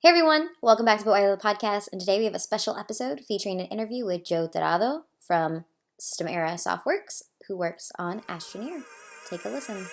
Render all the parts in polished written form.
Hey everyone, welcome back to the Podcast, and today we have a special episode featuring an interview with Joe Tirado from System Era Softworks, who works on Astroneer. Take a listen.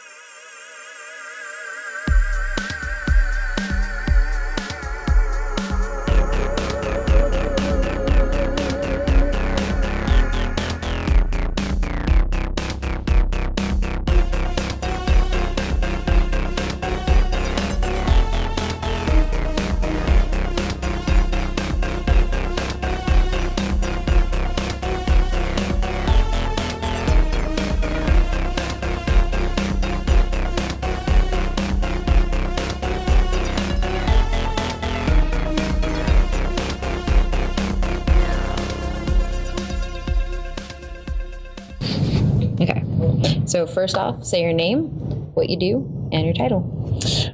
Okay, so first off, say your name, what you do, and your title.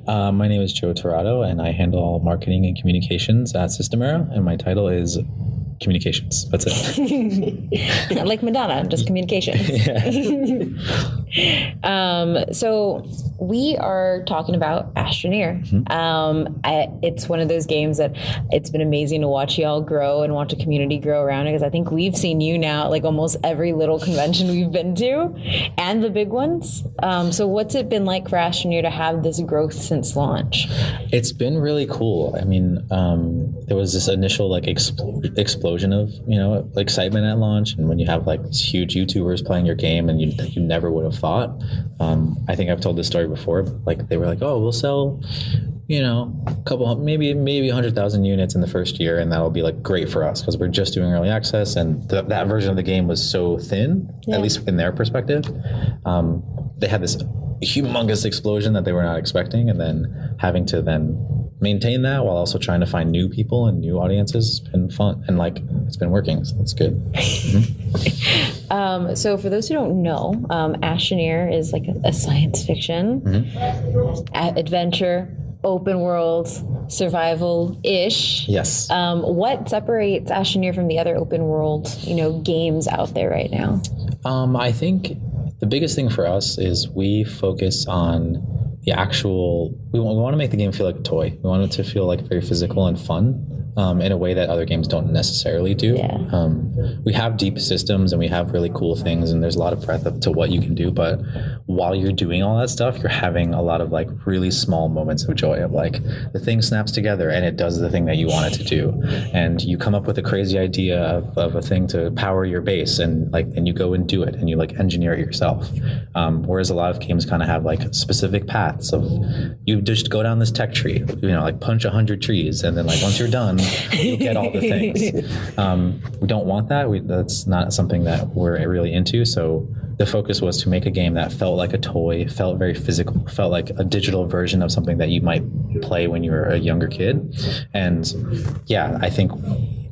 My name is Joe Tirado, and I handle all marketing and communications at System Era, and my title is communications. That's it. Like Madonna, just communications. So we are talking about Astroneer. It's one of those games that it's been amazing to watch y'all grow and watch a community grow around it, because I think we've seen you now at like almost every little convention we've been to and the big ones. So what's it been like for Astroneer to have this growth since launch? It's been really cool. I mean, there was this initial like explosion of, excitement at launch, and when you have like these huge YouTubers playing your game and you never would have thought. I think I've told this story before, but like they were like, oh, we'll sell a couple, maybe 100,000 units in the first year, and that'll be like great for us because we're just doing early access, and that version of the game was so thin, at least in their perspective. They had this humongous explosion that they were not expecting, and then having to then maintain that while also trying to find new people and new audiences has been fun, and like it's been working, so that's good. So for those who don't know, Astroneer is like a science fiction adventure, open world, survival-ish. Yes. What separates Astroneer from the other open world, games out there right now? I think the biggest thing for us is we focus on the actual. We want to make the game feel like a toy. We want it to feel like very physical and fun. In a way that other games don't necessarily do. Yeah. We have deep systems and we have really cool things, and there's a lot of breadth up to what you can do, but while you're doing all that stuff, you're having a lot of like really small moments of joy of like the thing snaps together and it does the thing that you want it to do, and you come up with a crazy idea of a thing to power your base, and you go and do it, and you like engineer it yourself. Whereas a lot of games kind of have like specific paths of you just go down this tech tree, like punch 100 trees, and then like once you're done, you'll get all the things. We don't want that. That's not something that we're really into. So the focus was to make a game that felt like a toy, felt very physical, felt like a digital version of something that you might play when you were a younger kid. And yeah, I think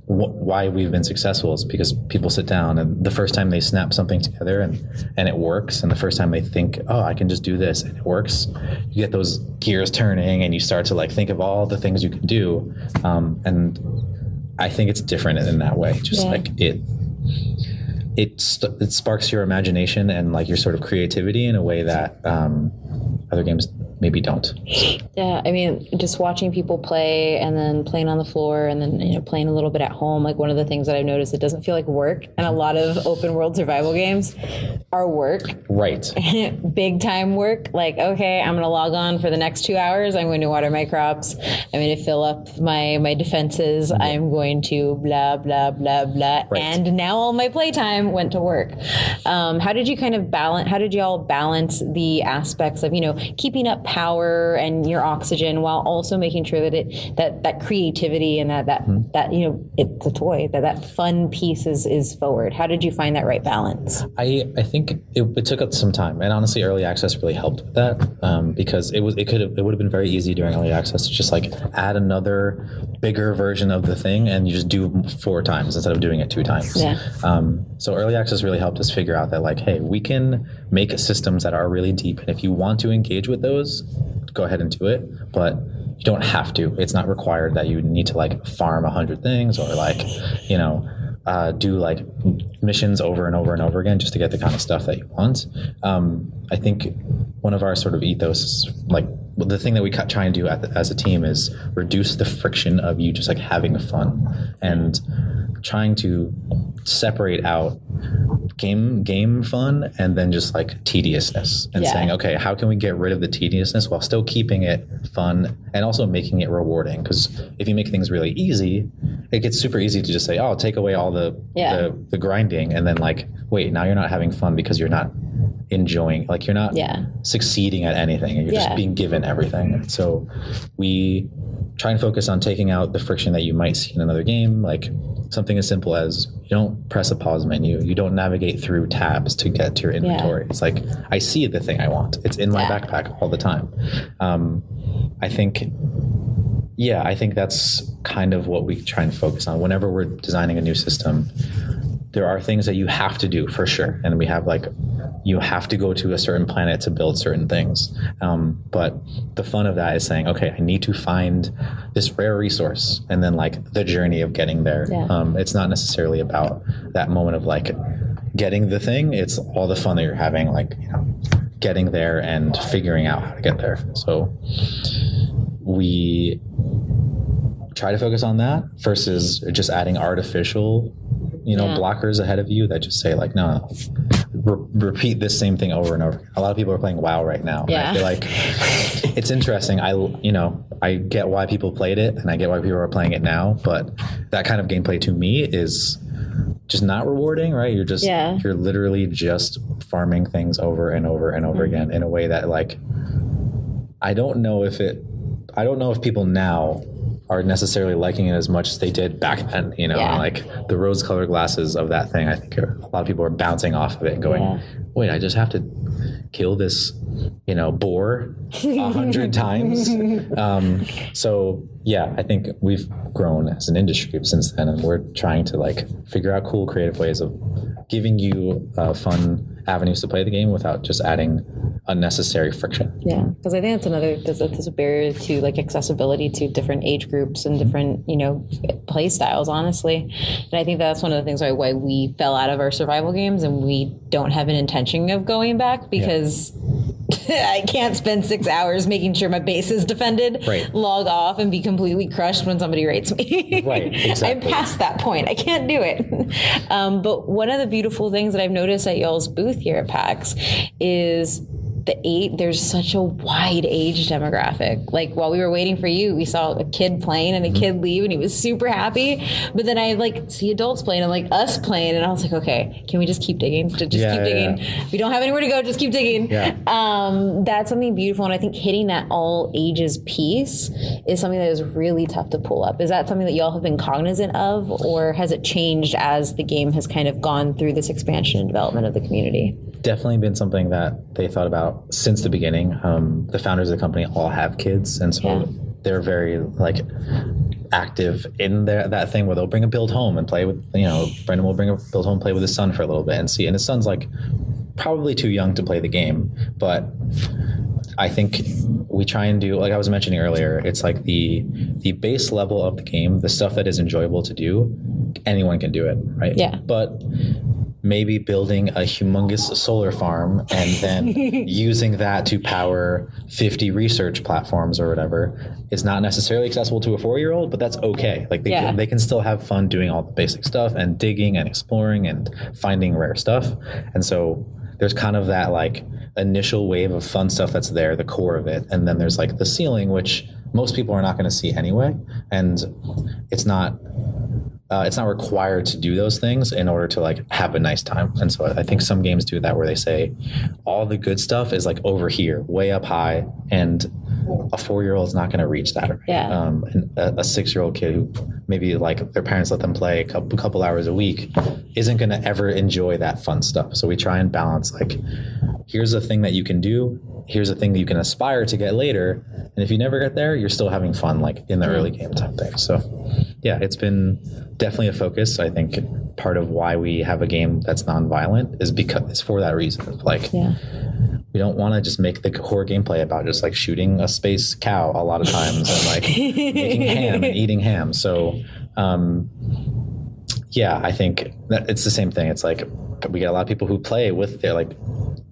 why we've been successful is because people sit down and the first time they snap something together and it works, and the first time they think, oh, I can just do this, and it works, you get those gears turning and you start to like think of all the things you can do. And I think it's different in that way. Just like it sparks your imagination and like your sort of creativity in a way that other games maybe don't. Yeah, I mean, just watching people play and then playing on the floor and then playing a little bit at home, like one of the things that I've noticed, it doesn't feel like work, and a lot of open world survival games are work. Right. Big time work. Like, okay, I'm going to log on for the next 2 hours. I'm going to water my crops. I'm going to fill up my defenses. I'm going to blah, blah, blah, blah. Right. And now all my playtime went to work. How did you y'all balance the aspects of, keeping up power and your oxygen while also making sure that that creativity and that it's a toy, that fun piece is forward? How did you find that right balance? I think it took up some time, and honestly early access really helped with that, because it would have been very easy during early access to just like add another bigger version of the thing and you just do 4 times instead of doing it 2 times. So early access really helped us figure out that like, hey, we can make systems that are really deep, and if you want to engage with those, go ahead and do it, but you don't have to. It's not required that you need to like farm 100 things or like do like missions over and over and over again just to get the kind of stuff that you want. I think one of our sort of ethos is like the thing that we try and do as a team is reduce the friction of you just like having fun and trying to separate out game fun and then just like tediousness and saying, okay, how can we get rid of the tediousness while still keeping it fun and also making it rewarding? Because if you make things really easy, it gets super easy to just say, oh, take away all the grinding, and then like, wait, now you're not having fun because you're not enjoying, like you're not succeeding at anything, and you're just being given everything. So we try and focus on taking out the friction that you might see in another game, like something as simple as you don't press a pause menu, you don't navigate through tabs to get to your inventory. It's like, I see the thing I want, it's in my backpack all the time. I think that's kind of what we try and focus on whenever we're designing a new system. There are things that you have to do for sure, and we have like, you have to go to a certain planet to build certain things. But the fun of that is saying, okay, I need to find this rare resource, and then like the journey of getting there. It's not necessarily about that moment of like getting the thing. It's all the fun that you're having, like, you know, getting there and figuring out how to get there. So we try to focus on that versus just adding artificial, blockers ahead of you that just say like, no, repeat this same thing over and over. A lot of people are playing WoW right now. And I feel like it's interesting. I get why people played it, and I get why people are playing it now, but that kind of gameplay to me is just not rewarding, right? You're just, you're literally just farming things over and over and over again in a way that like, I don't know if people now are necessarily liking it as much as they did back then, like the rose-colored glasses of that thing. I think a lot of people are bouncing off of it and going, wait, I just have to kill this, boar 100 times. So yeah, I think we've grown as an industry since then, and we're trying to like figure out cool, creative ways of giving you fun avenues to play the game without just adding unnecessary friction. Yeah, because I think that's another, there's a barrier to like accessibility to different age groups and different, play styles, honestly. And I think that's one of the things why we fell out of our survival games, and we don't have an intention of going back, because I can't spend 6 hours making sure my base is defended, log off and be completely crushed when somebody rates me. Right, exactly. I'm past that point. I can't do it. But one of the beautiful things that I've noticed at y'all's booth here at PAX is there's such a wide age demographic. Like while we were waiting for you, we saw a kid playing and a kid leave, and he was super happy. But then I like see adults playing and like us playing, and I was like, okay, can we just keep digging? Just keep digging. We don't have anywhere to go. Just keep digging. That's something beautiful, and I think hitting that all ages piece is something that is really tough to pull up. Is that something that y'all have been cognizant of, or has it changed as the game has kind of gone through this expansion and development of the community? Definitely been something that they thought about since the beginning. The founders of the company all have kids, and so they're very like active in that thing where they'll bring a build home and play with, Brendan will bring a build home, play with his son for a little bit and see. And his son's like probably too young to play the game, but I think we try and do, like I was mentioning earlier, it's like the base level of the game, the stuff that is enjoyable to do, anyone can do it, right? Yeah. But maybe building a humongous solar farm and then using that to power 50 research platforms or whatever is not necessarily accessible to a 4-year-old, but that's okay. Like they can still have fun doing all the basic stuff and digging and exploring and finding rare stuff. And so there's kind of that like initial wave of fun stuff that's there, the core of it. And then there's like the ceiling, which most people are not going to see anyway. And it's not required to do those things in order to like have a nice time. And so I think some games do that where they say all the good stuff is like over here, way up high, and a 4-year-old is not going to reach that. Right? Yeah. And a 6-year-old kid who maybe like their parents let them play a couple hours a week isn't going to ever enjoy that fun stuff. So we try and balance like, here's a thing that you can do, here's a thing that you can aspire to get later, and if you never get there, you're still having fun like in the early game type thing. So yeah, it's been definitely a focus. I think part of why we have a game that's non-violent is because it's for that reason. Like we don't want to just make the core gameplay about just like shooting a space cow a lot of times and like making ham and eating ham. So yeah, I think that it's the same thing. It's like we get a lot of people who play with their like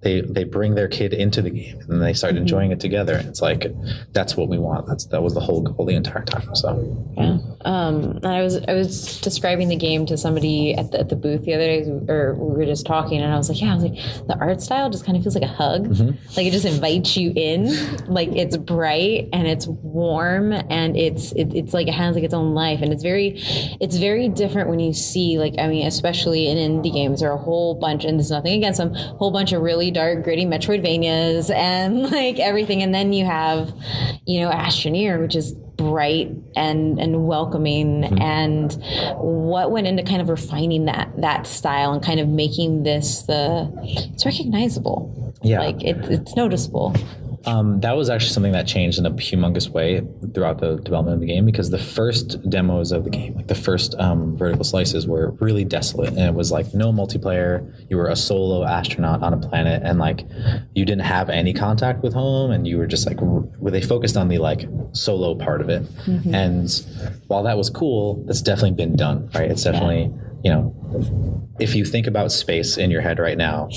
they bring their kid into the game and then they start enjoying it together. And it's like that's what we want. That was the whole goal the entire time. So yeah. I was describing the game to somebody at the booth the other day, or we were just talking, and I was like, the art style just kind of feels like a hug. Like it just invites you in. Like it's bright and it's warm and it's like it has like its own life, and it's very different when you see, like, I mean, especially in indie games, there are a whole bunch, and there's nothing against them, a whole bunch of really dark, gritty Metroidvanias and like everything, and then you have, Astroneer, which is bright and welcoming, and what went into kind of refining that style and kind of making this it's recognizable. Like it's noticeable. That was actually something that changed in a humongous way throughout the development of the game, because the first demos of the game, like the first vertical slices, were really desolate, and it was like no multiplayer. You were a solo astronaut on a planet, and like you didn't have any contact with home, and you were just like they focused on the like solo part of it. And while that was cool, that's definitely been done, right? It's definitely if you think about space in your head right now.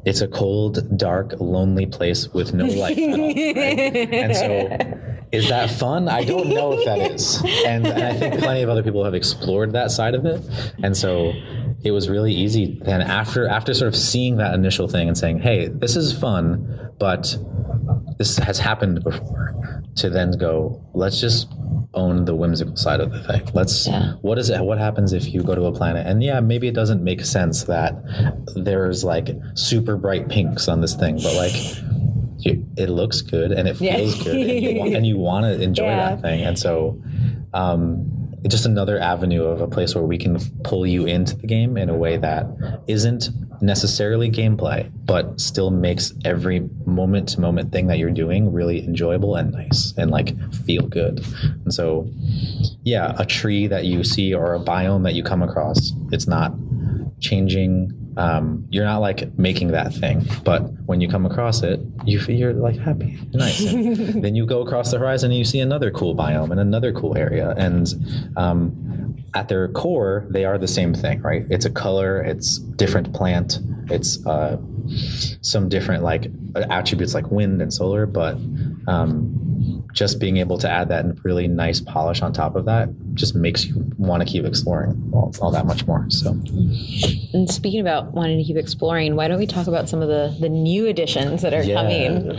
It's a cold, dark, lonely place with no life at all, right? And so is that fun? I don't know if that is. And I think plenty of other people have explored that side of it. And so it was really easy then after sort of seeing that initial thing and saying, hey, this is fun, but this has happened before, to then go, let's just own the whimsical side of the thing. What happens if you go to a planet and maybe it doesn't make sense that there's like super bright pinks on this thing, but like it looks good and it feels good and you want to enjoy that thing. And so it's just another avenue of a place where we can pull you into the game in a way that isn't necessarily gameplay, but still makes every moment to moment thing that you're doing really enjoyable and nice and like feel good. And so, a tree that you see or a biome that you come across, it's not changing. You're not like making that thing, but when you come across it, you're like happy, nice. And then you go across the horizon and you see another cool biome and another cool area. And at their core, they are the same thing, right? It's a color, it's different plant, it's some different like attributes like wind and solar, but just being able to add that really nice polish on top of that just makes you want to keep exploring all that much more. So, and speaking about wanting to keep exploring, why don't we talk about some of the new additions that are coming?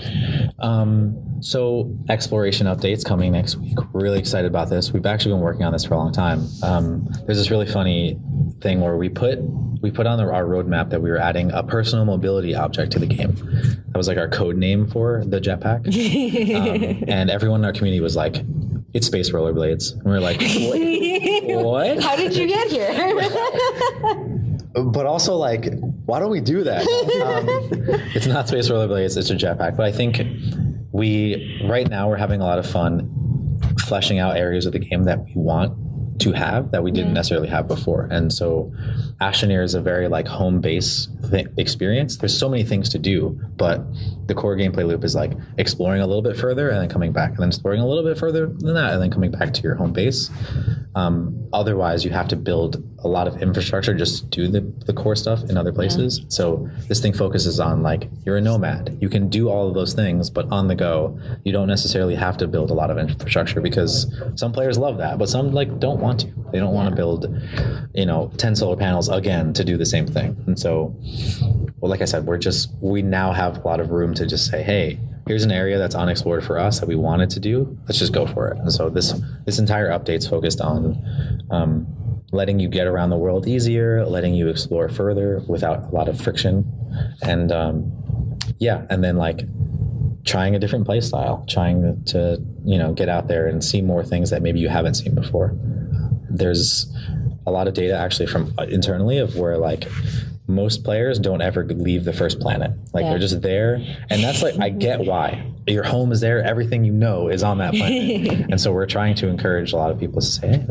So exploration updates coming next week. We're really excited about this. We've actually been working on this for a long time. There's this really funny thing where we put on our roadmap that we were adding a personal mobility object to the game. That was like our code name for the jetpack. And everyone in our community was like, it's space rollerblades. And we were like, what? How did you get here? But also like, why don't we do that? It's not space rollerblades, it's a jetpack. But I think right now we're having a lot of fun fleshing out areas of the game that we want to have that we didn't necessarily have before. And so Astroneer is a very like home base experience. There's so many things to do, but the core gameplay loop is like exploring a little bit further and then coming back and then exploring a little bit further than that and then coming back to your home base. Otherwise you have to build a lot of infrastructure just to do the core stuff in other places. So this thing focuses on like, you're a nomad. You can do all of those things, but on the go, you don't necessarily have to build a lot of infrastructure, because some players love that, but some like don't want to. They don't want to build, 10 solar panels again to do the same thing. And so, well, like I said, we now have a lot of room to just say, hey, here's an area that's unexplored for us that we wanted to do. Let's just go for it. And so this entire update's focused on letting you get around the world easier, letting you explore further without a lot of friction. And and then like trying a different play style, trying to get out there and see more things that maybe you haven't seen before. There's a lot of data actually from internally of where like most players don't ever leave the first planet. Like they're just there. And that's like, I get why. Your home is there. Everything is on that planet. And so we're trying to encourage a lot of people to say, hey,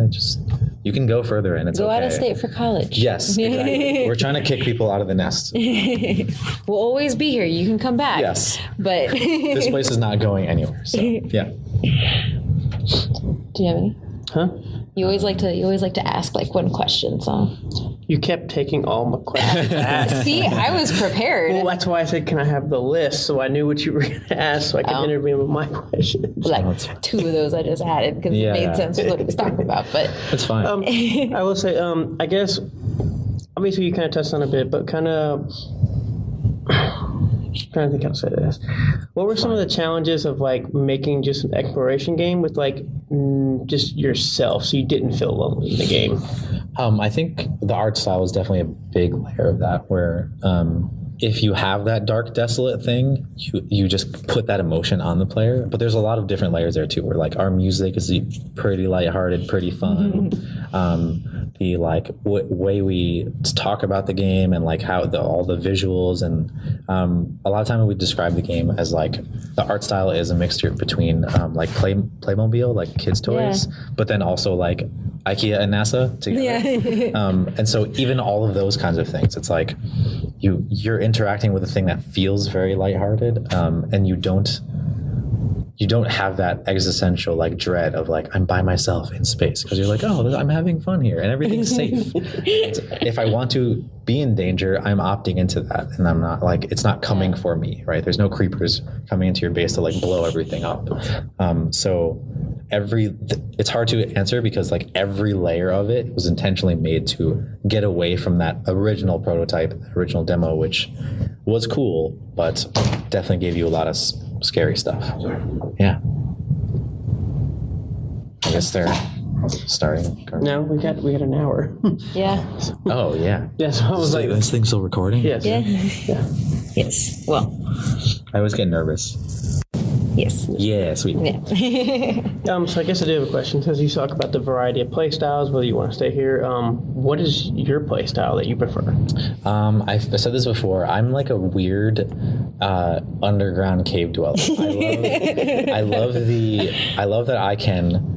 you can go further and it's go okay. out of state for college. Yes, exactly. We're trying to kick people out of the nest. We'll always be here. You can come back. Yes. But this place is not going anywhere. So yeah. Do you have any? Huh? You always like to ask like one question, so You kept taking all my questions. See, I was prepared. Well, that's why I said, can I have the list? So I knew what you were going to ask so I could intervene with my questions. Like 2 of those I just added because it made sense for what he was talking about. But It's fine. I will say, I guess, obviously you kind of touched on a bit, but kind of... trying to think how to say this. What were some of the challenges of like making just an exploration game with like just yourself, so you didn't feel lonely in the game? I think the art style is definitely a big layer of that, where if you have that dark, desolate thing, you just put that emotion on the player. But there's a lot of different layers there too, where like our music is pretty lighthearted, pretty fun. The like way we talk about the game and like how all the visuals, and a lot of time we describe the game as like the art style is a mixture between like Playmobil, like kids' toys, but then also like IKEA and NASA together. And so even all of those kinds of things, it's like you're interacting with a thing that feels very lighthearted, and you don't have that existential like dread of like I'm by myself in space, because you're like, oh, I'm having fun here and everything's safe. If I want to be in danger, I'm opting into that, and I'm not like, it's not coming for me, right? There's no creepers coming into your base to like blow everything up. So it's hard to answer, because like every layer of it was intentionally made to get away from that original prototype, original demo, which was cool, but definitely gave you a lot of scary stuff. Yeah. I guess they're starting. No, we got an hour. yeah. Oh yeah. Yeah, so I was like, this thing's still recording? yes. Yeah. Yeah. Yes. Well. I always get nervous. Yes. Yeah, sweet. Yeah. So I guess I do have a question. Since you talk about the variety of play styles, whether you want to stay here, what is your play style that you prefer? I've said this before. I'm like a weird underground cave dweller. I love that I can.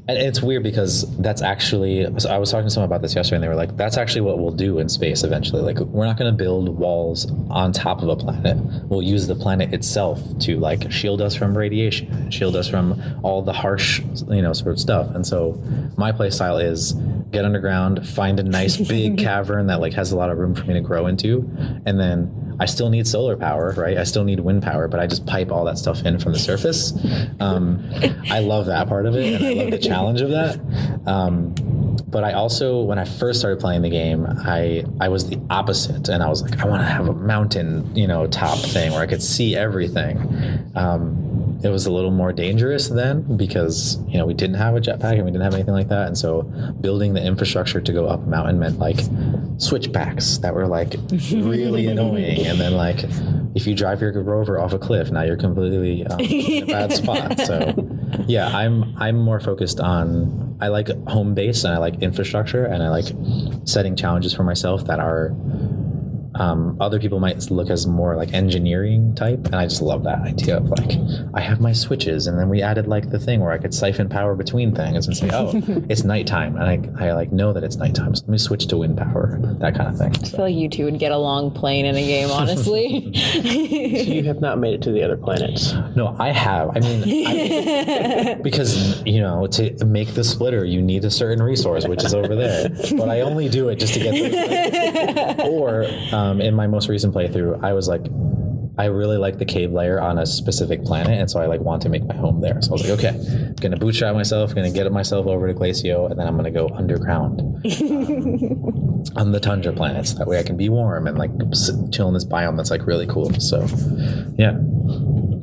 And it's weird because that's actually, so I was talking to someone about this yesterday, and they were like, that's actually what we'll do in space eventually. Like, we're not going to build walls on top of a planet. We'll use the planet itself to like shield us from radiation, shield us from all the harsh, sort of stuff. And so my play style is get underground, find a nice big cavern that like has a lot of room for me to grow into. And then I still need solar power, right? I still need wind power, but I just pipe all that stuff in from the surface. I love that part of it, and I love the challenge of that. But I also, when I first started playing the game, I was the opposite, and I was like, I want to have a mountain, top thing where I could see everything. It was a little more dangerous then, because we didn't have a jetpack and we didn't have anything like that, and so building the infrastructure to go up a mountain meant like switchbacks that were like really annoying, and then like if you drive your rover off a cliff, now you're completely in a bad spot. So yeah, I'm more focused on, I like home base and I like infrastructure, and I like setting challenges for myself that are other people might look as more like engineering type, and I just love that idea of like, I have my switches, and then we added like the thing where I could siphon power between things and say, oh, it's nighttime, and I like know that it's nighttime, so let me switch to wind power, that kind of thing. I feel like you two would get along playing in a game, honestly. So you have not made it to the other planets? No, I have. I mean, because to make the splitter, you need a certain resource, which is over there. But I only do it just to get the or in my most recent playthrough, I was like, I really like the cave layer on a specific planet, and so I like want to make my home there. So I was like, okay, I'm gonna bootstrap myself, gonna get myself over to Glacio, and then I'm gonna go underground on the tundra planets. That way I can be warm and like chill in this biome that's like really cool. So yeah.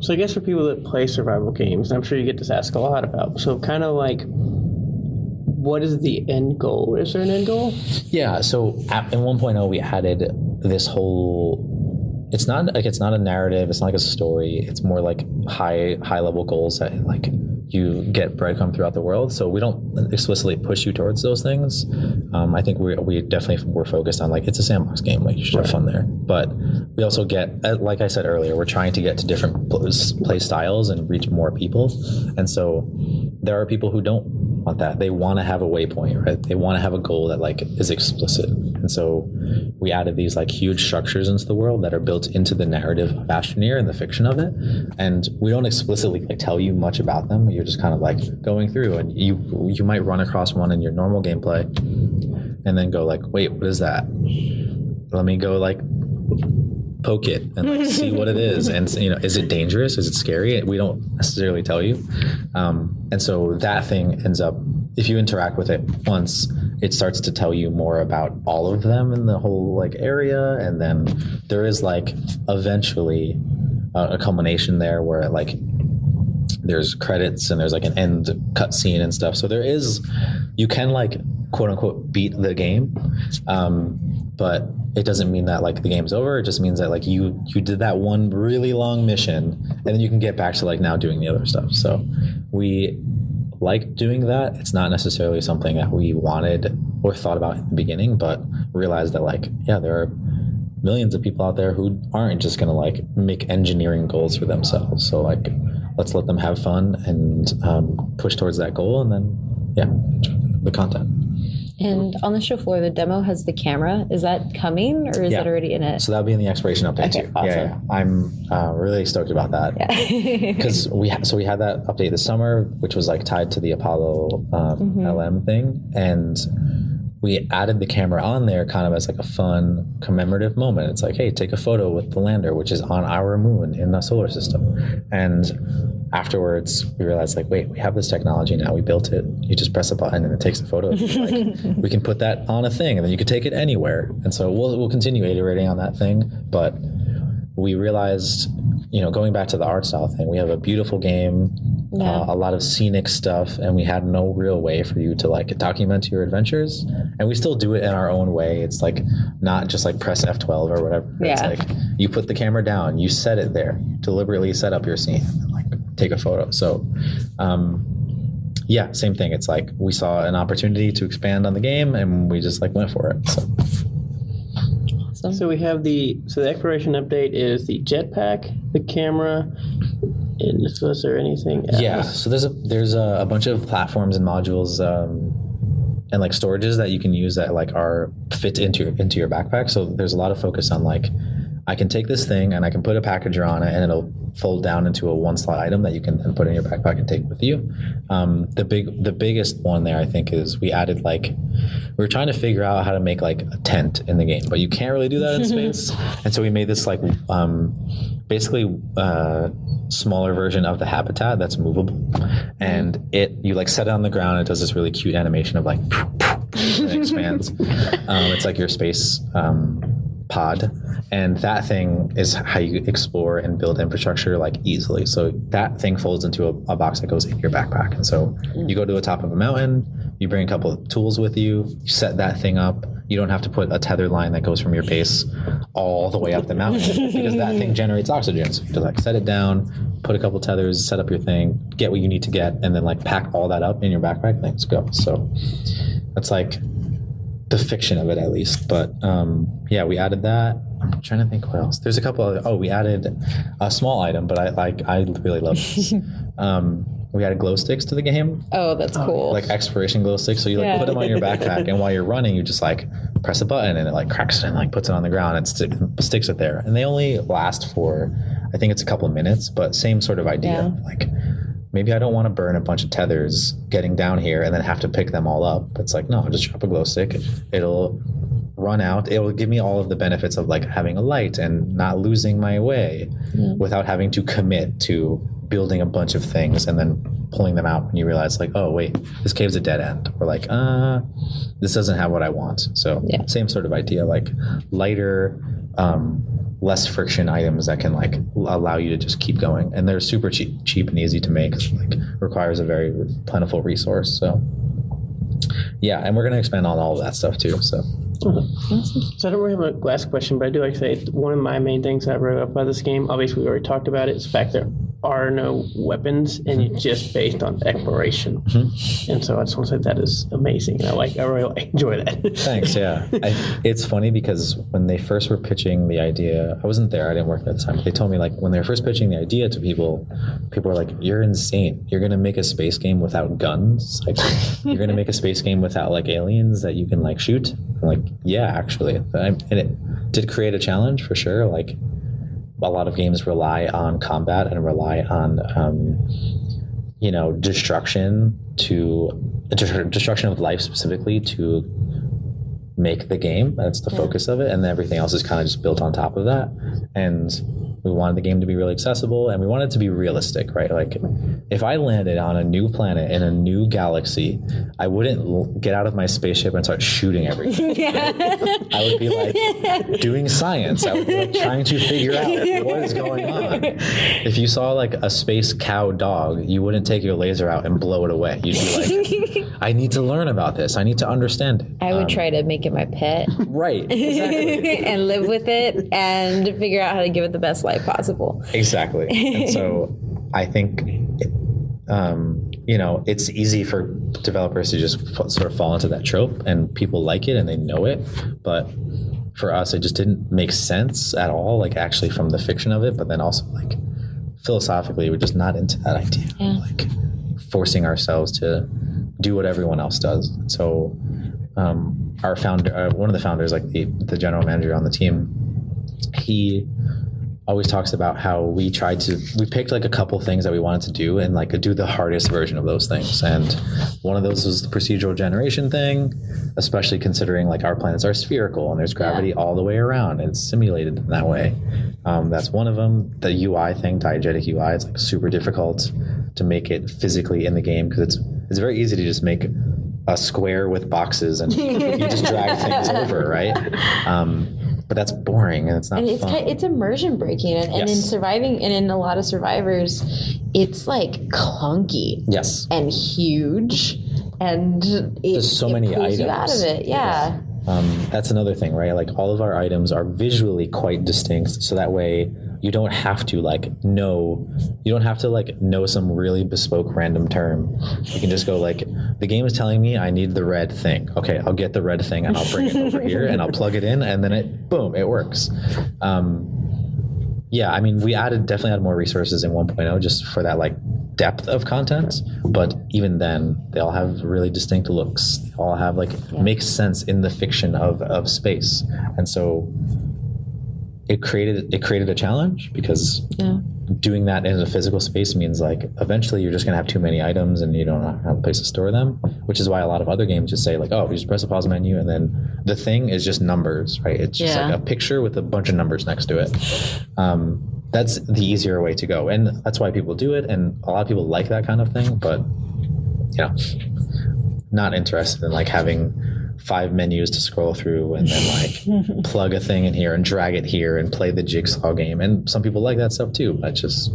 So I guess for people that play survival games, I'm sure you get this asked a lot about, so kind of like, what is the end goal? Is there an end goal? Yeah, so in 1.0 we added this whole, it's not a narrative, it's not like a story, it's more like high level goals that like you get breadcrumb throughout the world. So we don't explicitly push you towards those things. I think we definitely were focused on like, it's a sandbox game, like you should have fun there. But we also get, like I said earlier, we're trying to get to different play styles and reach more people. And so there are people who don't want that. They want to have a waypoint, right? They want to have a goal that like is explicit. And so we added these like huge structures into the world that are built into the narrative of Astroneer and the fiction of it. And we don't explicitly like tell you much about them. You're just kind of like going through, and you might run across one in your normal gameplay and then go like, wait, what is that? Let me go like poke it and like see what it is. And is it dangerous? Is it scary? We don't necessarily tell you. And so that thing ends up, if you interact with it once, it starts to tell you more about all of them in the whole like area. And then there is like eventually a culmination there where like there's credits and there's like an end cutscene and stuff. So you can like quote unquote beat the game. But it doesn't mean that like the game's over. It just means that like you did that one really long mission, and then you can get back to like now doing the other stuff. So we like doing that. It's not necessarily something that we wanted or thought about in the beginning, but realized that like, yeah, there are millions of people out there who aren't just going to like make engineering goals for themselves. So like, let's let them have fun and push towards that goal, and then enjoy the content. And on the show floor, the demo has the camera. Is that coming, or is that already in it? So that'll be in the exploration update too. Awesome. Yeah. I'm really stoked about that. Because we had that update this summer, which was like tied to the Apollo LM thing, and we added the camera on there kind of as like a fun commemorative moment. It's like, hey, take a photo with the lander, which is on our moon in the solar system. And afterwards, we realized like, wait, we have this technology now. We built it. You just press a button and it takes a photo. Like, we can put that on a thing, and then you can take it anywhere. And so we'll continue iterating on that thing. But we realized, going back to the art style thing, we have a beautiful game, a lot of scenic stuff, and we had no real way for you to like document your adventures. And we still do it in our own way. It's like not just like press F12 or whatever. It's like you put the camera down, you set it there, you deliberately set up your scene, and like take a photo. So same thing. It's like we saw an opportunity to expand on the game, and we just like went for it. So we have the exploration update is the jetpack, the camera, and was there anything else? Yeah, so there's a bunch of platforms and modules and like storages that you can use that like are fit into your backpack. So there's a lot of focus on like, I can take this thing and I can put a packager on it, and it'll fold down into a one slot item that you can then put in your backpack and take with you. The biggest one there, I think, is we added like, we were trying to figure out how to make like a tent in the game, but you can't really do that in space. And so we made this like basically smaller version of the habitat that's movable, and you like set it on the ground. It does this really cute animation of like and it expands. It's like your space pod, and that thing is how you explore and build infrastructure like easily. So that thing folds into a box that goes in your backpack, and so you go to the top of a mountain, you bring a couple of tools with you, you set that thing up. You don't have to put a tether line that goes from your base all the way up the mountain because that thing generates oxygen. So you just like set it down, put a couple tethers, set up your thing, get what you need to get, and then like pack all that up in your backpack. Let's go. So that's like the fiction of it, at least. But we added that. I'm trying to think what else. There's a couple of, we added a small item, but I really love this. We added glow sticks to the game. Oh, that's cool. Like exploration glow sticks. So you like put them on your backpack, and while you're running, you just like press a button and it like cracks it and like puts it on the ground and sticks it there. And they only last for, I think it's a couple of minutes, but same sort of idea. Like maybe I don't want to burn a bunch of tethers getting down here and then have to pick them all up. It's like, no, I'll just drop a glow stick. It'll run out. It'll give me all of the benefits of like having a light and not losing my way without having to commit to building a bunch of things and then pulling them out when you realize like, oh wait, this cave's a dead end, or like this doesn't have what I want. So same sort of idea, like lighter, less friction items that can like allow you to just keep going, and they're super cheap and easy to make. Like requires a very plentiful resource. So and we're going to expand on all of that stuff too. So So I don't really have a last question, but I do like to say one of my main things I wrote up about this game, obviously we already talked about it, is the fact there are no weapons and it's just based on exploration. And so I just want to say that is amazing. And I really enjoy that. Thanks, yeah. It's funny because when they first were pitching the idea, I wasn't there, I didn't work at the time, but they told me like when they were first pitching the idea to people were like, you're insane. You're going to make a space game without guns? Like, you're going to make a space game without like aliens that you can like shoot? I'm like, yeah, actually. And it did create a challenge for sure. Like, a lot of games rely on combat and rely on, destruction of life specifically to make the game. That's the focus of it. And everything else is kind of just built on top of that. And we wanted the game to be really accessible and we wanted it to be realistic, right? Like if I landed on a new planet in a new galaxy, I wouldn't get out of my spaceship and start shooting everything. I would be like doing science. I would be like trying to figure out what is going on. If you saw like a space cow dog, you wouldn't take your laser out and blow it away. You'd be like, I need to learn about this. I need to understand it. I would try to make it my pet. Right, exactly. And live with it and figure out how to give it the best life possible. Exactly. And so I think, it's easy for developers to just sort of fall into that trope and people like it and they know it. But for us, it just didn't make sense at all, like actually from the fiction of it. But then also like philosophically, we're just not into that idea of like forcing ourselves to do what everyone else does. So our founder, one of the founders, like the general manager on the team, he always talks about how we picked like a couple things that we wanted to do and like do the hardest version of those things. And one of those was the procedural generation thing, especially considering like our planets are spherical and there's gravity all the way around and it's simulated in that way. That's one of them. The UI thing, diegetic UI, it's like super difficult to make it physically in the game because it's very easy to just make a square with boxes and you just drag things over, right? But that's boring and it's not fun. It's immersion breaking and in surviving and in a lot of survivors, it's like clunky. Yes. And huge and there's so many items. You out of it, yeah. That's another thing, right? Like all of our items are visually quite distinct, so that way you don't have to know some really bespoke random term. You can just go like, the game is telling me I need the red thing. Okay, I'll get the red thing and I'll bring it over here and I'll plug it in and then it works. We definitely added more resources in 1.0 just for that like depth of content, but even then they all have really distinct looks. They all have makes sense in the fiction of space. And so it created a challenge because doing that in a physical space means like eventually you're just going to have too many items and you don't have a place to store them, which is why a lot of other games just say like, oh, you just press the pause menu and then the thing is just numbers, right? It's just like a picture with a bunch of numbers next to it. That's the easier way to go. And that's why people do it. And a lot of people like that kind of thing, but not interested in like having 5 menus to scroll through and then like plug a thing in here and drag it here and play the jigsaw game. And some people like that stuff too, but just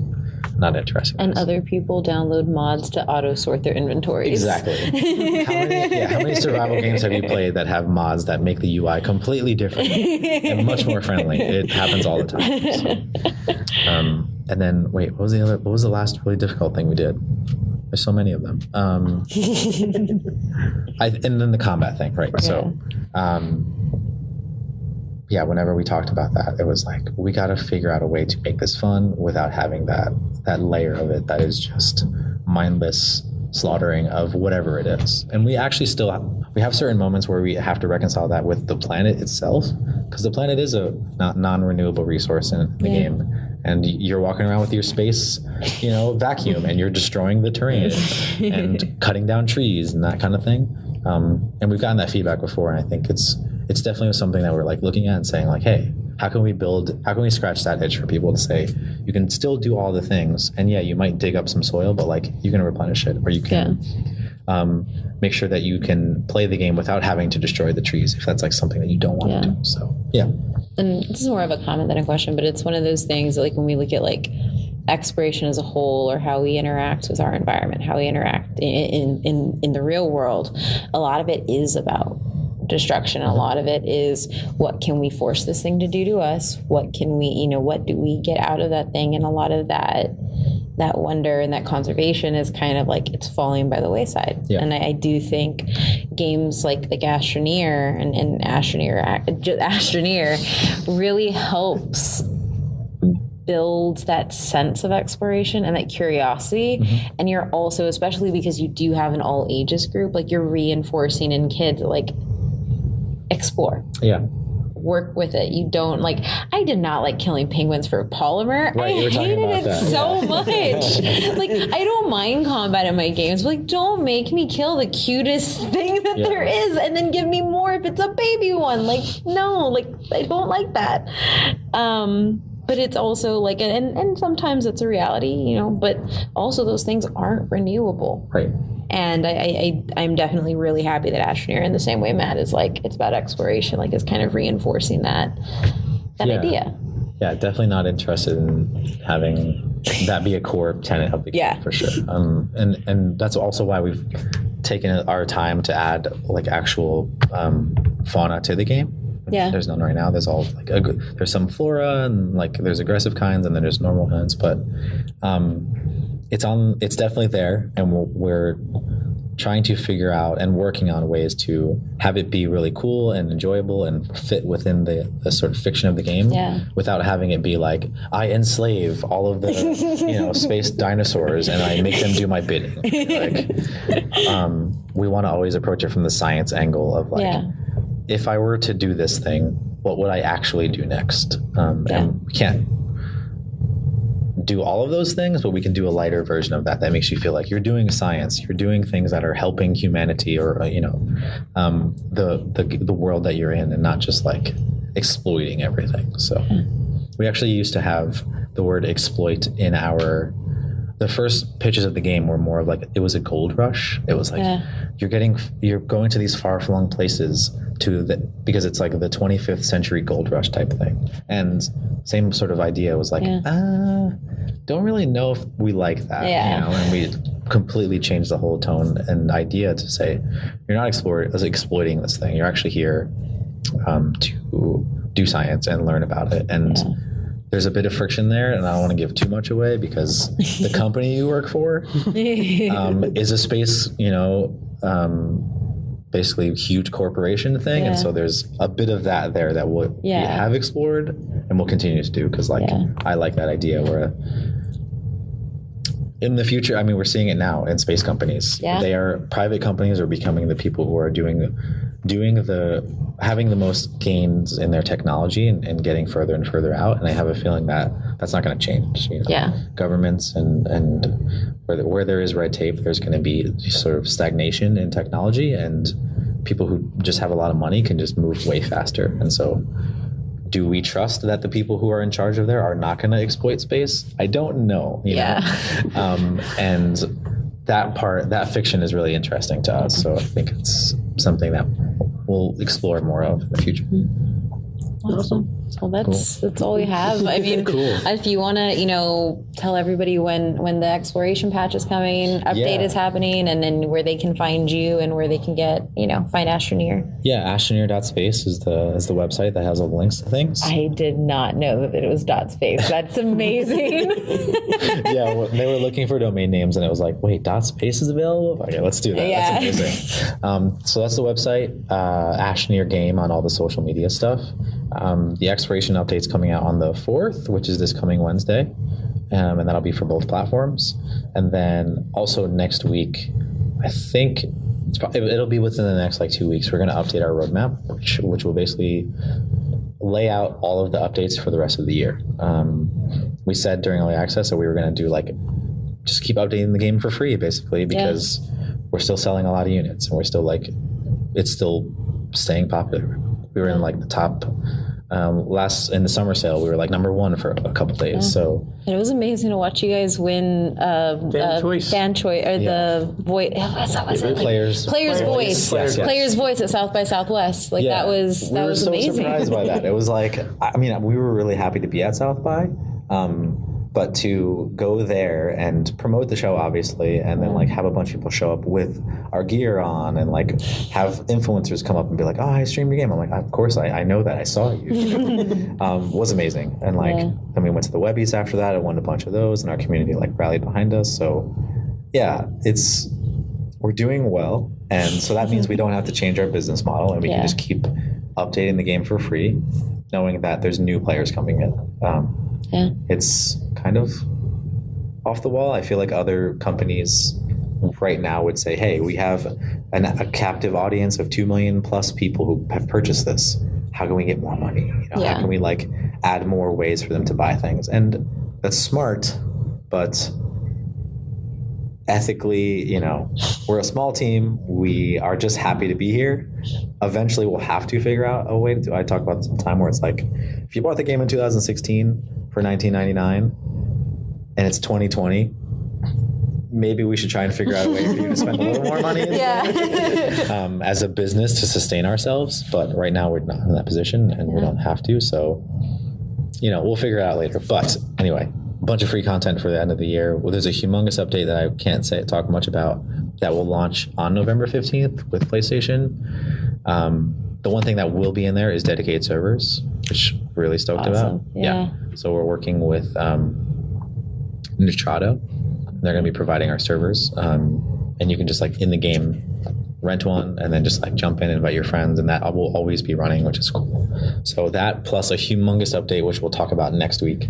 not interesting. And other people download mods to auto sort their inventories. Exactly. How many survival games have you played that have mods that make the UI completely different and much more friendly? It happens all the time. So. And then what was the last really difficult thing we did? There's so many of them. And then the combat thing, right? So, whenever we talked about that, it was like, we got to figure out a way to make this fun without having that layer of it that is just mindless slaughtering of whatever it is. And we actually we have certain moments where we have to reconcile that with the planet itself, because the planet is a non-renewable resource in the game. And you're walking around with your space, vacuum, and you're destroying the terrain and cutting down trees and that kind of thing. And we've gotten that feedback before, and I think it's definitely something that we're like looking at and saying like, hey, how can we scratch that itch for people to say, you can still do all the things, and you might dig up some soil, but like you can replenish it, or you can make sure that you can play the game without having to destroy the trees if that's like something that you don't want to do. So and this is more of a comment than a question, but it's one of those things that, like when we look at like exploration as a whole, or how we interact with our environment, how we interact in the real world, a lot of it is about destruction. A lot of it is, what can we force this thing to do to us? What can we, what do we get out of that thing? And a lot of that wonder and that conservation is kind of like, it's falling by the wayside. Yeah. And I do think games like Astroneer and Astroneer really helps build that sense of exploration and that curiosity. Mm-hmm. And you're also, especially because you do have an all ages group, like you're reinforcing in kids, like, explore. Yeah. Work with it. You don't I did not like killing penguins for polymer. Right, I hated it so much. I don't mind combat in my games, but don't make me kill the cutest thing that there is and then give me more if it's a baby one. No, I don't like that. But it's also and sometimes it's a reality, but also those things aren't renewable. Right. And I'm definitely really happy that Astroneer, in the same way Matt is it's about exploration, is kind of reinforcing that idea. Yeah, definitely not interested in having that be a core tenet of the game, for sure. And that's also why we've taken our time to add actual fauna to the game. Yeah. There's none right now. There's all there's some flora and there's aggressive kinds and then there's normal kinds, but it's definitely there, and we're trying to figure out and working on ways to have it be really cool and enjoyable and fit within the sort of fiction of the game, without having it be I enslave all of the space dinosaurs and I make them do my bidding. We want to always approach it from the science angle of if I were to do this thing, what would I actually do next? And we can't do all of those things, but we can do a lighter version of that makes you feel like you're doing science, you're doing things that are helping humanity or the world that you're in, and not just exploiting everything. So we actually used to have the word exploit in the first pitches of the game were more of it was a gold rush. It was you're going to these far-flung places because it's the 25th century gold rush type thing. And same sort of idea was don't really know if we like that. And we completely changed the whole tone and idea to say, you're not exploiting this thing. You're actually here to do science and learn about it. And there's a bit of friction there, and I don't want to give too much away because the company you work for is a space, basically huge corporation thing. And so there's a bit of that there that we have explored and we'll continue to do because I like that idea where in the future, we're seeing it now in space companies. They are private companies are becoming the people who are having the most gains in their technology and getting further and further out. And I have a feeling that that's not going to change. Governments and where there is red tape, there's going to be sort of stagnation in technology, and people who just have a lot of money can just move way faster. And so do we trust that the people who are in charge of there are not going to exploit space? I don't know. You know? And that fiction is really interesting to us. So I think it's something that we'll explore more of in the future. Awesome. Well, that's all we have. If you want to, tell everybody when the exploration patch is coming, update is happening, and then where they can find you and where they can get, find Astroneer. Yeah, astroneer.space is the website that has all the links to things. I did not know that it was .space. That's amazing. They were looking for domain names, and it was wait, .space is available? Okay, let's do that. Yeah. That's amazing. So that's the website, Astroneer Game on all the social media stuff. The exploration update's coming out on the 4th, which is this coming Wednesday, and that'll be for both platforms. And then also next week, I think it'll be within the next 2 weeks, we're going to update our roadmap, which will basically lay out all of the updates for the rest of the year. We said during early access that we were going to do just keep updating the game for free, basically, because we're still selling a lot of units, and we're still it's still staying popular. We were in the top in the summer sale. We were number one for a couple days. So and it was amazing to watch you guys win fan choice or the voice. Players voice. Yes. Players voice at South by Southwest. That was we were so amazing. Surprised by that. It was we were really happy to be at South by. But to go there and promote the show, obviously, and then like have a bunch of people show up with our gear on and like have influencers come up and be like, oh, I streamed your game. I'm like, of course, I know that. I saw you. Was amazing. And like, then we went to the Webbies after that. I won a bunch of those and our community like rallied behind us. So yeah, we're doing well. And so that means we don't have to change our business model and we can just keep updating the game for free, knowing that there's new players coming in. It's kind of off the wall. I feel like other companies right now would say, hey, we have a captive audience of 2 million plus people who have purchased this. How can we get more money? How can we like add more ways for them to buy things? And that's smart, but ethically, we're a small team. We are just happy to be here. Eventually, we'll have to figure out a way to do. I talk about this all the time where it's like, if you bought the game in 2016 for $19.99 and it's 2020, maybe we should try and figure out a way for you to spend a little more money as a business to sustain ourselves. But right now, we're not in that position and we don't have to. So, we'll figure it out later. But anyway, a bunch of free content for the end of the year. Well, there's a humongous update that I can't talk much about that will launch on November 15th with PlayStation. The one thing that will be in there is dedicated servers, which I'm really stoked about. Yeah. So we're working with Joe Tirado. They're going to be providing our servers. And you can just like in the game rent one and then just like jump in and invite your friends, and that will always be running, which is cool. So that plus a humongous update, which we'll talk about next week.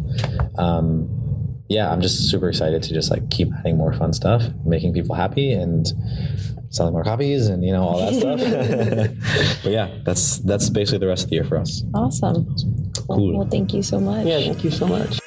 I'm just super excited to just like keep adding more fun stuff, making people happy and selling more copies and all that stuff. But yeah, that's basically the rest of the year for us. Awesome. Cool. Well, thank you so much. Yeah, thank you so much.